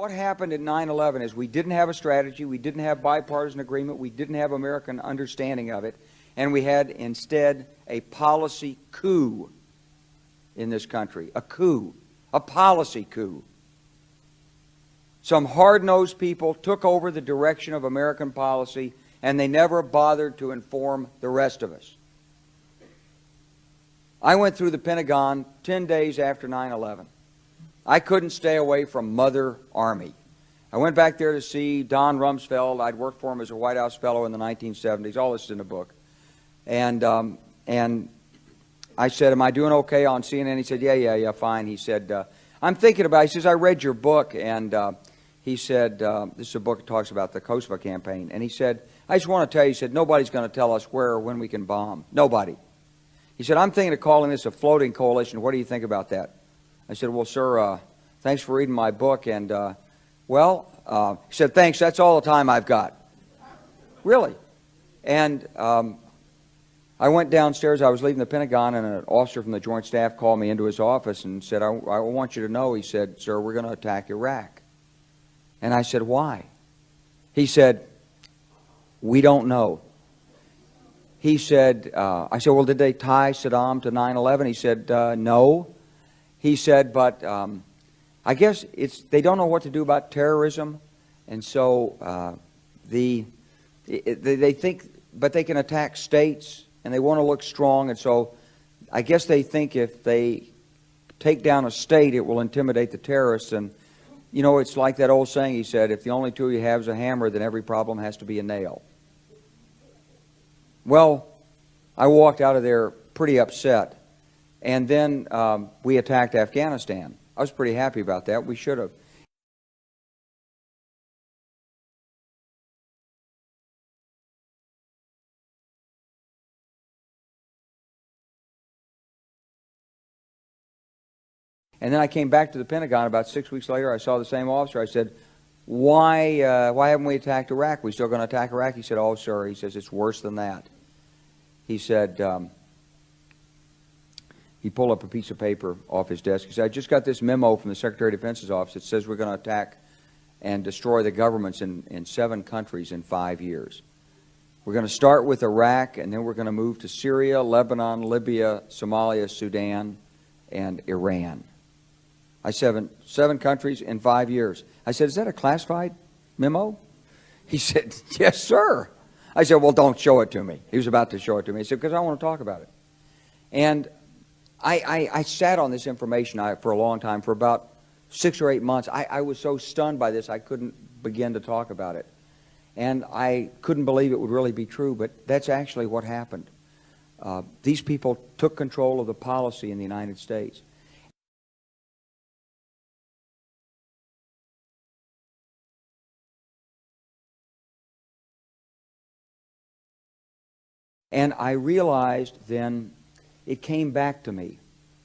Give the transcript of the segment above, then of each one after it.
What happened at 9/11 is we didn't have a strategy, we didn't have bipartisan agreement, we didn't have American understanding of it, and we had instead a policy coup in this country. A coup. A policy coup. Some hard-nosed people took over the direction of American policy, and they never bothered to inform the rest of us. I went through the Pentagon 10 days after 9/11. I couldn't stay away from Mother Army. I went back there to see Don Rumsfeld. I'd worked for him as a White House fellow in the 1970s. All this is in the book. And I said, am I doing okay on CNN? He said, yeah, fine. He said, I'm thinking about it. He says, I read your book. And he said, this is a book that talks about the Kosovo campaign. And he said, I just want to tell you, he said, nobody's going to tell us where or when we can bomb. Nobody. He said, I'm thinking of calling this a floating coalition. What do you think about that? I said, well, sir, thanks for reading my book. And, he said, thanks, that's all the time I've got. Really. And I went downstairs. I was leaving the Pentagon, and an officer from the Joint Staff called me into his office and said, I want you to know, he said, sir, we're going to attack Iraq. And I said, why? He said, we don't know. He said, I said, well, did they tie Saddam to 9/11? He said, no. He said, but I guess they don't know what to do about terrorism, and so they think, but they can attack states, and they want to look strong, and so I guess they think if they take down a state, it will intimidate the terrorists. And you know, it's like that old saying, he said, if the only tool you have is a hammer, then every problem has to be a nail. Well, I walked out of there pretty upset. And then we attacked Afghanistan. I was pretty happy about that. We should have. And then I came back to the Pentagon about 6 weeks later. I saw the same officer. I said, why haven't we attacked Iraq? We still going to attack Iraq? He said, oh, sir. He says, it's worse than that. He said, he pulled up a piece of paper off his desk. He said, I just got this memo from the Secretary of Defense's office. It says we're going to attack and destroy the governments in 7 countries in 5 years. We're going to start with Iraq, and then we're going to move to Syria, Lebanon, Libya, Somalia, Sudan, and Iran. I said, 7 countries in 5 years. I said, is that a classified memo? He said, yes, sir. I said, well, don't show it to me. He was about to show it to me. He said, because I want to talk about it. And I sat on this information for a long time, for about 6 or 8 months. I was so stunned by this, I couldn't begin to talk about it. And I couldn't believe it would really be true, but that's actually what happened. These people took control of the policy in the United States. And I realized then, it came back to me,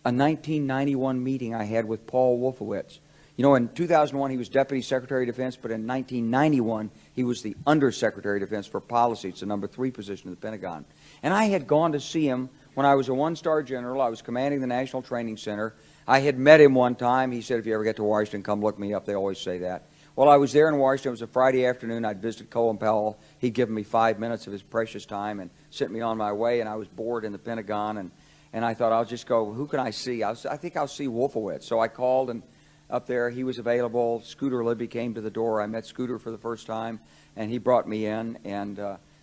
a 1991 meeting I had with Paul Wolfowitz. You know, in 2001 he was Deputy Secretary of Defense, but in 1991 he was the Undersecretary of Defense for Policy. It's the number 3 position in the Pentagon. And I had gone to see him when I was a 1-star general. I was commanding the National Training Center. I had met him one time. He said, if you ever get to Washington, come look me up. They always say that. Well, I was there in Washington. It was a Friday afternoon. I'd visited Colin Powell. He'd given me 5 minutes of his precious time and sent me on my way, and I was bored in the Pentagon, and I thought, I'll just go, who can I see? I think I'll see Wolfowitz. So I called, and up there, he was available. Scooter Libby came to the door. I met Scooter for the first time, and he brought me in, and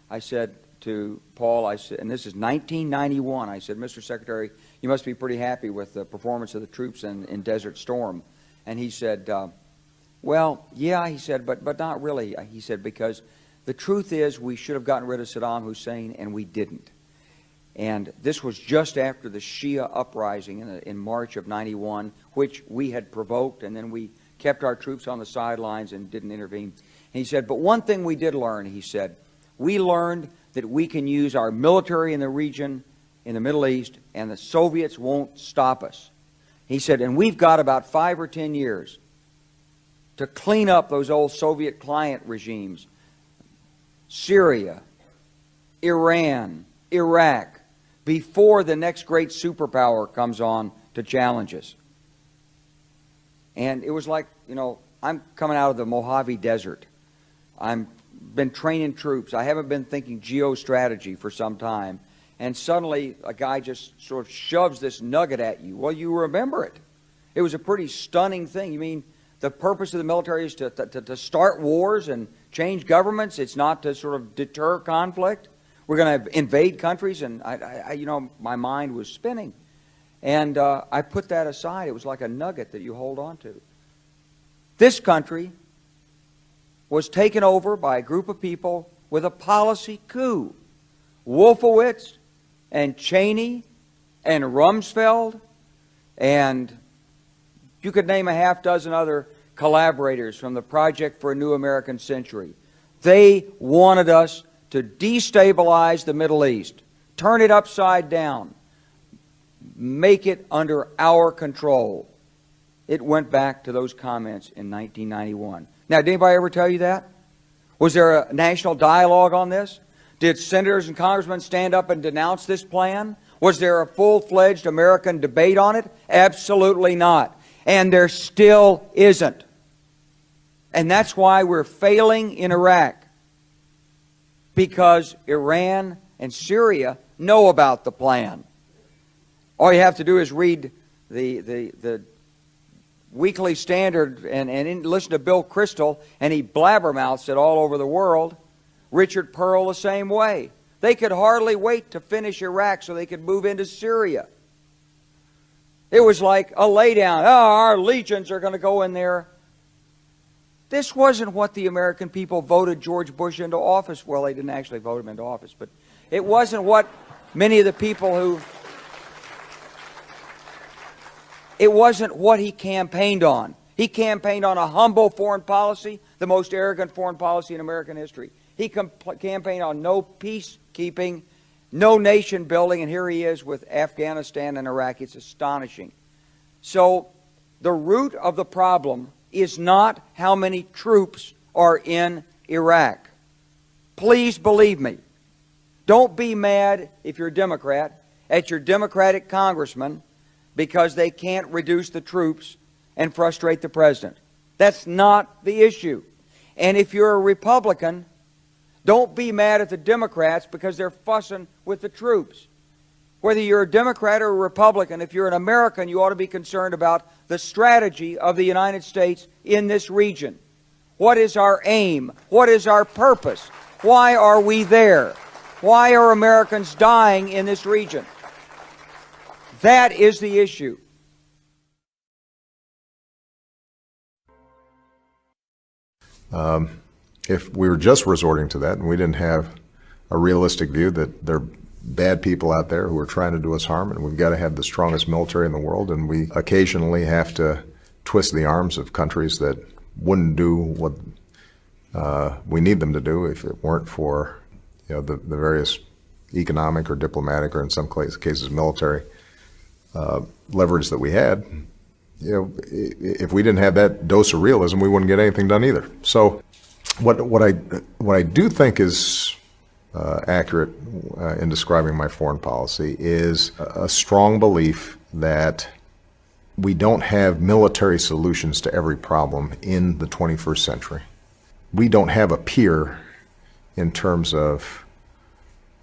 I said to Paul, I said, and this is 1991, I said, Mr. Secretary, you must be pretty happy with the performance of the troops in Desert Storm. And he said, well, yeah, he said, but not really. He said, because the truth is we should have gotten rid of Saddam Hussein, and we didn't. And this was just after the Shia uprising in March of 91, which we had provoked, and then we kept our troops on the sidelines and didn't intervene. And he said, but one thing we did learn, he said, we learned that we can use our military in the region, in the Middle East, and the Soviets won't stop us. He said, and we've got about 5 or 10 years to clean up those old Soviet client regimes, Syria, Iran, Iraq, before the next great superpower comes on to challenge us. And it was like, you know, I'm coming out of the Mojave Desert. I'm been training troops. I haven't been thinking geostrategy for some time. And suddenly a guy just sort of shoves this nugget at you. Well, you remember it. It was a pretty stunning thing. You mean the purpose of the military is to start wars and change governments? It's not to sort of deter conflict? We're going to invade countries? And my mind was spinning. And I put that aside. It was like a nugget that you hold on to. This country was taken over by a group of people with a policy coup. Wolfowitz and Cheney and Rumsfeld, and you could name a half dozen other collaborators from the Project for a New American Century. They wanted us to destabilize the Middle East, turn it upside down, make it under our control. It went back to those comments in 1991. Now, did anybody ever tell you that? Was there a national dialogue on this? Did senators and congressmen stand up and denounce this plan? Was there a full-fledged American debate on it? Absolutely not. And there still isn't. And that's why we're failing in Iraq. Because Iran and Syria know about the plan. All you have to do is read the Weekly Standard and listen to Bill Kristol, and he blabbermouths it all over the world. Richard Pearl the same way. They could hardly wait to finish Iraq so they could move into Syria. It was like a laydown. Oh, our legions are going to go in there. This wasn't what the American people voted George Bush into office. Well, they didn't actually vote him into office, but it wasn't what many of the people who... It wasn't what he campaigned on. He campaigned on a humble foreign policy, the most arrogant foreign policy in American history. He campaigned on no peacekeeping, no nation building, and here he is with Afghanistan and Iraq. It's astonishing. So the root of the problem is not how many troops are in Iraq. Please believe me. Don't be mad, if you're a Democrat, at your Democratic congressman because they can't reduce the troops and frustrate the president. That's not the issue. And if you're a Republican, don't be mad at the Democrats because they're fussing with the troops. Whether you're a Democrat or a Republican, if you're an American, you ought to be concerned about the strategy of the United States in this region. What is our aim? What is our purpose? Why are we there? Why are Americans dying in this region? That is the issue. If we were just resorting to that and we didn't have a realistic view that there are bad people out there who are trying to do us harm, and we've got to have the strongest military in the world, and we occasionally have to twist the arms of countries that wouldn't do what we need them to do if it weren't for the various economic or diplomatic or in some cases military leverage that we had. If we didn't have that dose of realism, we wouldn't get anything done either. So what I do think is accurate in describing my foreign policy is a strong belief that we don't have military solutions to every problem in the 21st century. We don't have a peer in terms of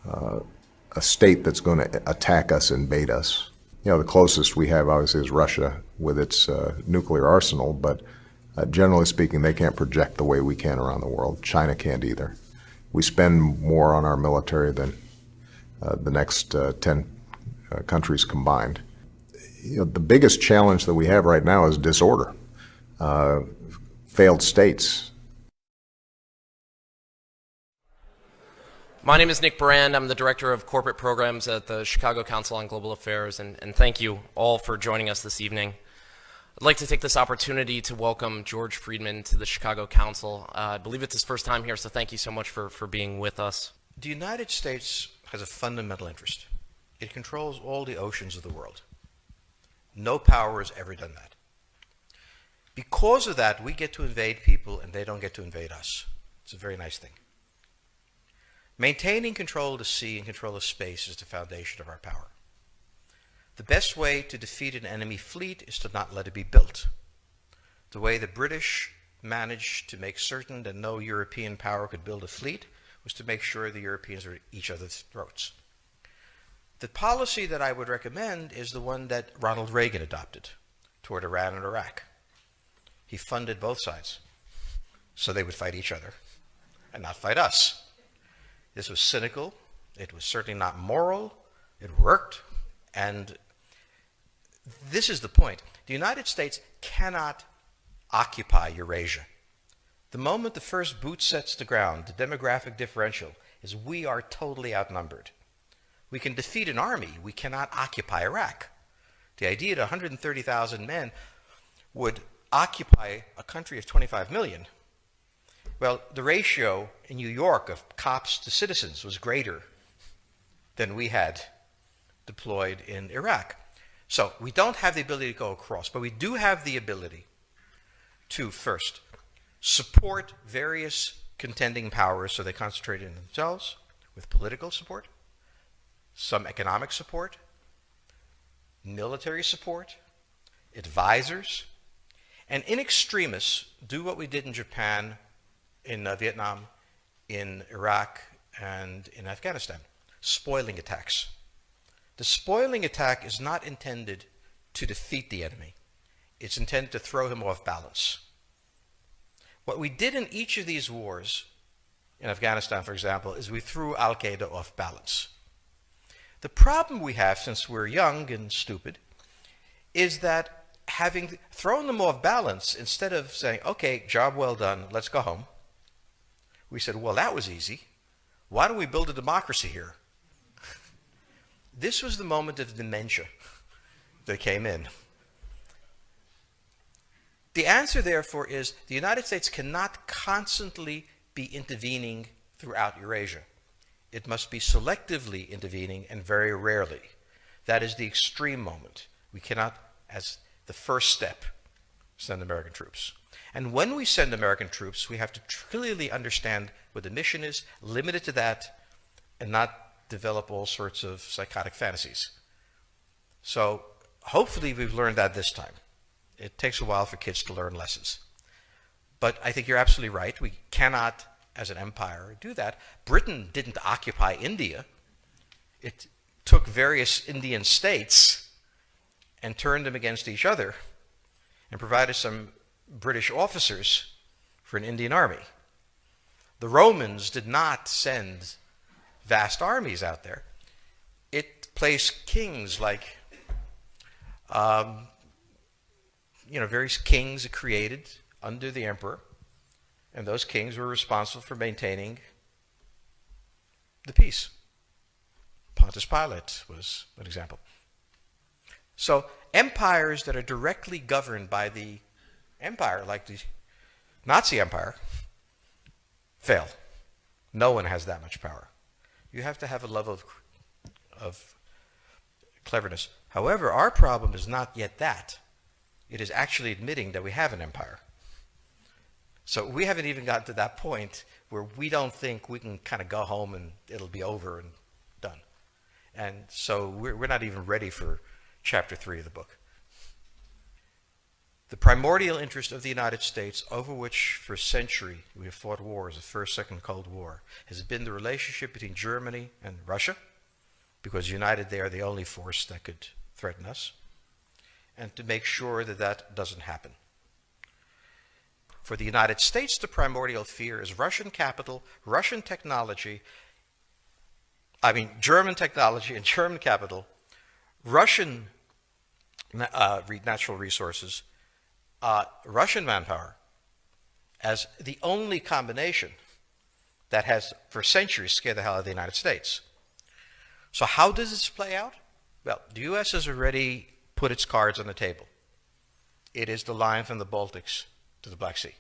a state that's going to attack us, invade us. The closest we have obviously is Russia with its nuclear arsenal, but generally speaking, they can't project the way we can around the world. China can't either. We spend more on our military than the next 10 countries combined. The biggest challenge that we have right now is disorder, failed states. My name is Nick Brand. I'm the Director of Corporate Programs at the Chicago Council on Global Affairs, and thank you all for joining us this evening. I'd like to take this opportunity to welcome George Friedman to the Chicago Council. I believe it's his first time here, so thank you so much for being with us. The United States has a fundamental interest. It controls all the oceans of the world. No power has ever done that. Because of that, we get to invade people and they don't get to invade us. It's a very nice thing. Maintaining control of the sea and control of space is the foundation of our power. The best way to defeat an enemy fleet is to not let it be built. The way the British managed to make certain that no European power could build a fleet was to make sure the Europeans were at each other's throats. The policy that I would recommend is the one that Ronald Reagan adopted toward Iran and Iraq. He funded both sides so they would fight each other and not fight us. This was cynical. It was certainly not moral. It worked. And this is the point. The United States cannot occupy Eurasia. The moment the first boot sets the ground, the demographic differential is we are totally outnumbered. We can defeat an army. We cannot occupy Iraq. The idea that 130,000 men would occupy a country of 25 million, well, the ratio in New York of cops to citizens was greater than we had deployed in Iraq. So we don't have the ability to go across, but we do have the ability to first support various contending powers so they concentrate in themselves with political support, some economic support, military support, advisors, and in extremis do what we did in Japan, in Vietnam, in Iraq, and in Afghanistan, spoiling attacks. The spoiling attack is not intended to defeat the enemy. It's intended to throw him off balance. What we did in each of these wars, in Afghanistan, for example, is we threw Al-Qaeda off balance. The problem we have, since we're young and stupid, is that having thrown them off balance, instead of saying, okay, job well done, let's go home, we said, well, that was easy. Why don't we build a democracy here? This was the moment of dementia that came in. The answer, therefore, is the United States cannot constantly be intervening throughout Eurasia. It must be selectively intervening and very rarely. That is the extreme moment. We cannot, as the first step, send American troops. And when we send American troops, we have to clearly understand what the mission is, limit it to that, and not develop all sorts of psychotic fantasies. So hopefully we've learned that this time. It takes a while for kids to learn lessons. But I think you're absolutely right. We cannot, as an empire, do that. Britain didn't occupy India. It took various Indian states and turned them against each other and provided some British officers for an Indian army. The Romans did not send vast armies out there. It placed kings like, various kings it created under the emperor, and those kings were responsible for maintaining the peace. Pontius Pilate was an example. So empires that are directly governed by the empire, like the Nazi Empire, fail. No one has that much power. You have to have a level of cleverness. However, our problem is not yet that. It is actually admitting that we have an empire. So we haven't even gotten to that point where we don't think we can kind of go home and it'll be over and done. And so we're not even ready for chapter 3 of the book. The primordial interest of the United States, over which for a century we have fought wars, the First, Second Cold War, has been the relationship between Germany and Russia, because united they are the only force that could threaten us, and to make sure that that doesn't happen. For the United States, the primordial fear is Russian capital, Russian technology, German technology and German capital, Russian natural resources, Russian manpower, as the only combination that has, for centuries, scared the hell out of the United States. So how does this play out? Well, the U.S. has already put its cards on the table. It is the line from the Baltics to the Black Sea.